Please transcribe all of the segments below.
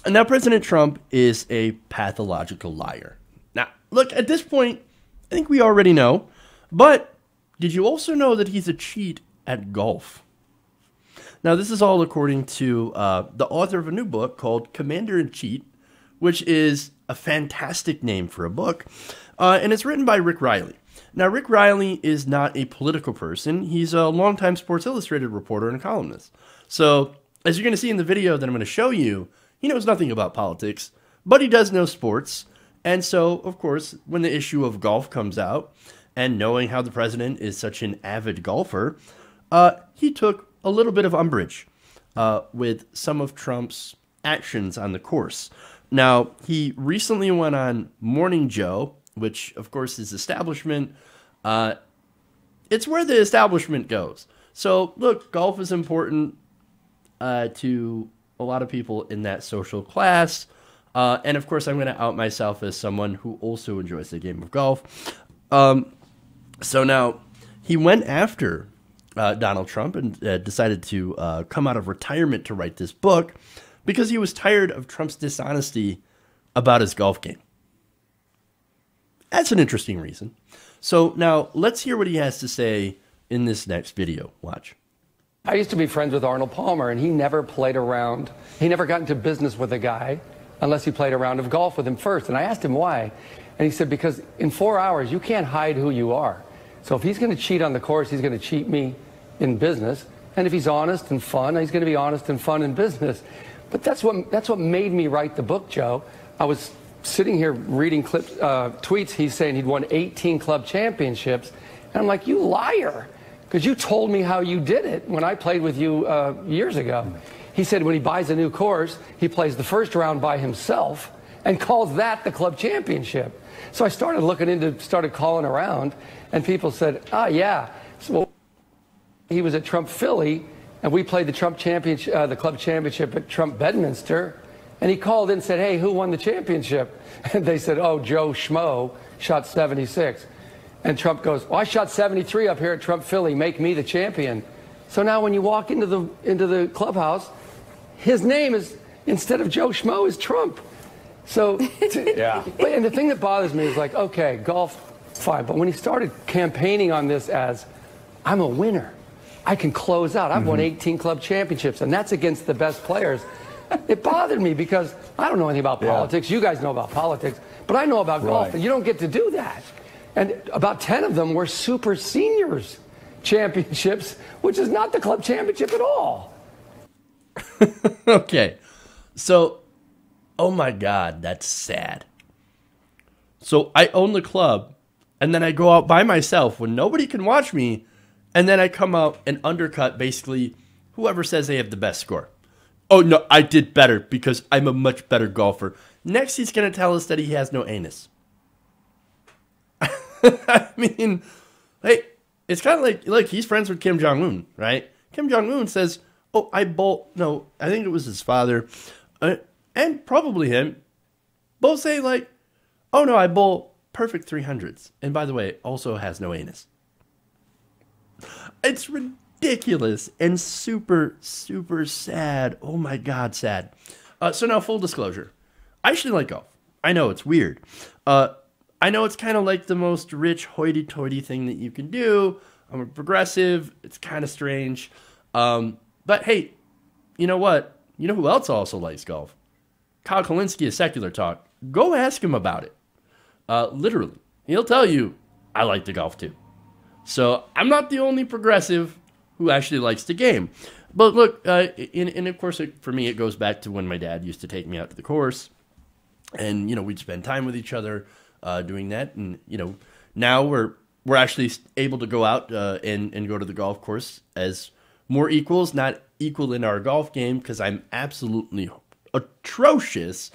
And now President Trump is a pathological liar. Now, look, at this point, I think we already know, but did you also know that he's a cheat at golf? Now, this is all according to the author of a new book called Commander in Cheat, which is a fantastic name for a book, and it's written by Rick Riley. Now, Rick Riley is not a political person. He's a longtime Sports Illustrated reporter and columnist. So, as you're going to see in the video that I'm going to show you, he knows nothing about politics, but he does know sports. And so, of course, when the issue of golf comes out, and knowing how the president is such an avid golfer, he took a little bit of umbrage with some of Trump's actions on the course. Now, he recently went on Morning Joe, which, of course, is establishment. It's where the establishment goes. So, look, golf is important to a lot of people in that social class. And, of course, I'm going to out myself as someone who also enjoys the game of golf. So now, he went after Donald Trump and decided to come out of retirement to write this book because he was tired of Trump's dishonesty about his golf game. That's an interesting reason. So now let's hear what he has to say in this next video. Watch. I used to be friends with Arnold Palmer, and he never played around. He never got into business with a guy unless he played a round of golf with him first. And I asked him why. And he said, because in 4 hours, you can't hide who you are. So if he's going to cheat on the course, he's going to cheat me in business. And if he's honest and fun, he's going to be honest and fun in business. But that's what made me write the book, Joe. I was sitting here reading tweets. He's saying he'd won 18 club championships. And I'm like, you liar. Because you told me how you did it when I played with you years ago. He said when he buys a new course, he plays the first round by himself and calls that the club championship. So I started calling around, and people said, oh, yeah. So he was at Trump Philly, and we played the club championship at Trump Bedminster. And he called in and said, hey, who won the championship? And they said, oh, Joe Schmo shot 76. And Trump goes, well, I shot 73 up here at Trump Philly. Make me the champion. So now when you walk into the clubhouse, his name is, instead of Joe Schmo, is Trump. So, yeah. And the thing that bothers me is like, okay, golf, fine. But when he started campaigning on this as, I'm a winner, I can close out. I've won 18 club championships, and that's against the best players. It bothered me because I don't know anything about politics. You guys know about politics, but I know about golf, and you don't get to do that. And about 10 of them were super seniors championships, which is not the club championship at all. Okay. So, oh my God, that's sad. So I own the club, and then I go out by myself when nobody can watch me, and then I come out and undercut basically whoever says they have the best score. Oh, no, I did better because I'm a much better golfer. Next, he's going to tell us that he has no anus. I mean, hey, it's kind of like he's friends with Kim Jong-un, right? Kim Jong-un says, oh, I think it was his father, and probably him, both say like, oh no, I bowl perfect 300s. And by the way, also has no anus. It's ridiculous and super, super sad. Oh my God, sad. So now full disclosure. I actually like golf. I know it's weird. I know it's kind of like the most rich hoity-toity thing that you can do. I'm a progressive. It's kind of strange. But hey, you know what? You know who else also likes golf? Kyle Kalinske of Secular Talk. Go ask him about it. Literally. He'll tell you, I like to golf too. So I'm not the only progressive who actually likes the game. But look, and of course, for me, it goes back to when my dad used to take me out to the course. And, you know, we'd spend time with each other doing that. And, you know, now we're actually able to go out and go to the golf course as more equals, not equal in our golf game because I'm absolutely atrocious.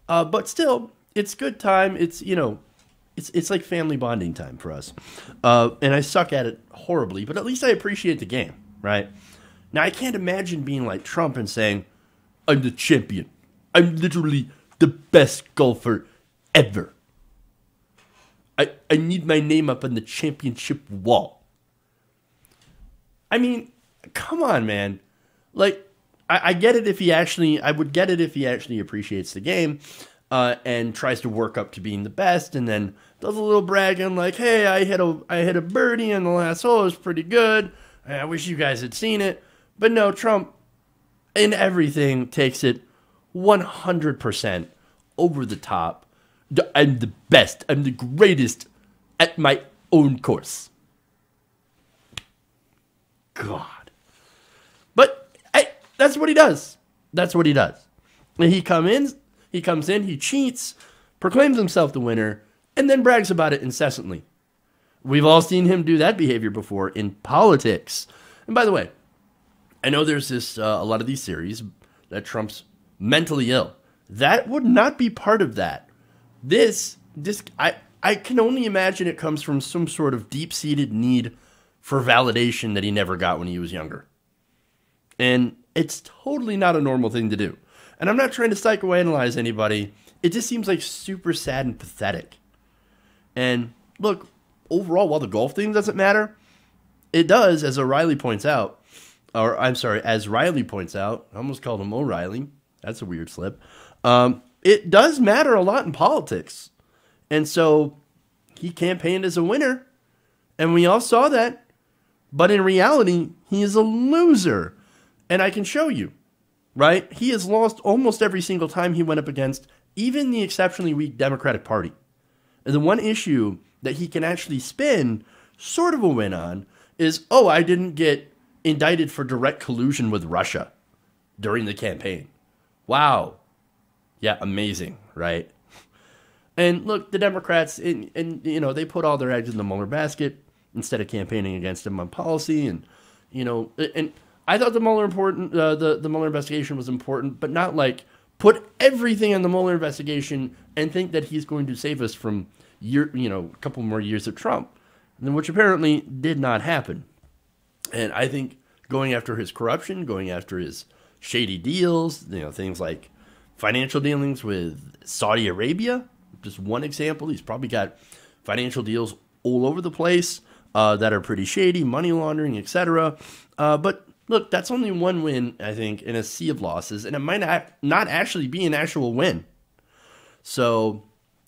But still, it's good time. It's, you know, it's like family bonding time for us. And I suck at it horribly, but at least I appreciate the game, right? Now, I can't imagine being like Trump and saying, I'm the champion. I'm literally the best golfer ever. I need my name up on the championship wall. I mean, come on, man. Like, I get it if he actually, I would get it if he actually appreciates the game and tries to work up to being the best, and then does a little bragging like, hey, I hit a birdie on the last hole, it was pretty good. I wish you guys had seen it. But no, Trump in everything takes it 100% over the top. I'm the best. I'm the greatest at my own course. God. But that's what he does. That's what he does. And he comes in, he cheats, proclaims himself the winner, and then brags about it incessantly. We've all seen him do that behavior before in politics. And by the way, I know there's a lot of these theories that Trump's mentally ill. That would not be part of that. I can only imagine it comes from some sort of deep-seated need for validation that he never got when he was younger. And it's totally not a normal thing to do. And I'm not trying to psychoanalyze anybody. It just seems like super sad and pathetic. And look, overall, while the golf thing doesn't matter, it does, as Riley points out. As Riley points out. I almost called him O'Reilly. That's a weird slip. It does matter a lot in politics. And so he campaigned as a winner. And we all saw that. But in reality, he is a loser. And I can show you, right? He has lost almost every single time he went up against even the exceptionally weak Democratic Party. And the one issue that he can actually spin sort of a win on is, oh, I didn't get indicted for direct collusion with Russia during the campaign. Wow. Yeah, amazing, right? And look, the Democrats, they put all their eggs in the Mueller basket instead of campaigning against him on policy. And I thought the Mueller the Mueller investigation was important, but not like put everything in the Mueller investigation and think that he's going to save us from a couple more years of Trump, which apparently did not happen. And I think going after his corruption, going after his shady deals, things like financial dealings with Saudi Arabia, just one example. He's probably got financial deals all over the place that are pretty shady, money laundering, etc. But look, that's only one win, I think, in a sea of losses, and it might not actually be an actual win. So,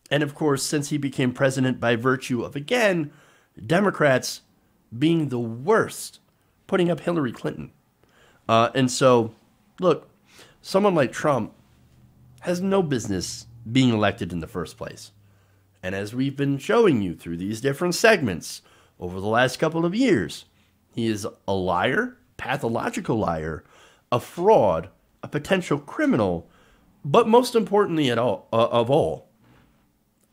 and of course, since he became president by virtue of, again, Democrats being the worst, putting up Hillary Clinton. And so, look, someone like Trump has no business being elected in the first place. And as we've been showing you through these different segments over the last couple of years, he is a liar, pathological liar, a fraud, a potential criminal, but most importantly of all,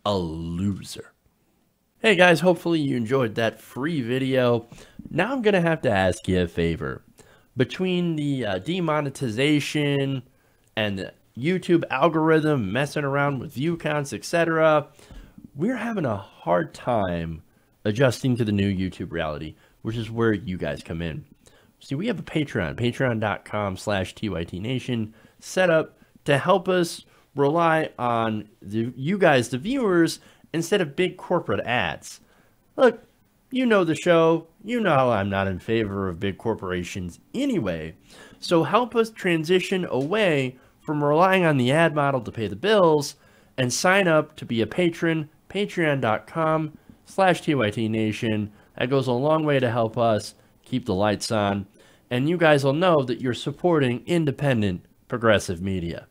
a loser. Hey guys, hopefully you enjoyed that free video. Now I'm going to have to ask you a favor. Between the demonetization and the YouTube algorithm messing around with view counts, etc., we're having a hard time adjusting to the new YouTube reality, which is where you guys come in. See, we have a Patreon, patreon.com/TYTNation, set up to help us rely on you guys, the viewers, instead of big corporate ads. Look, you know the show. You know I'm not in favor of big corporations anyway. So help us transition away from relying on the ad model to pay the bills and sign up to be a patron, patreon.com/TYTNation. That goes a long way to help us keep the lights on. And you guys will know that you're supporting independent, progressive media.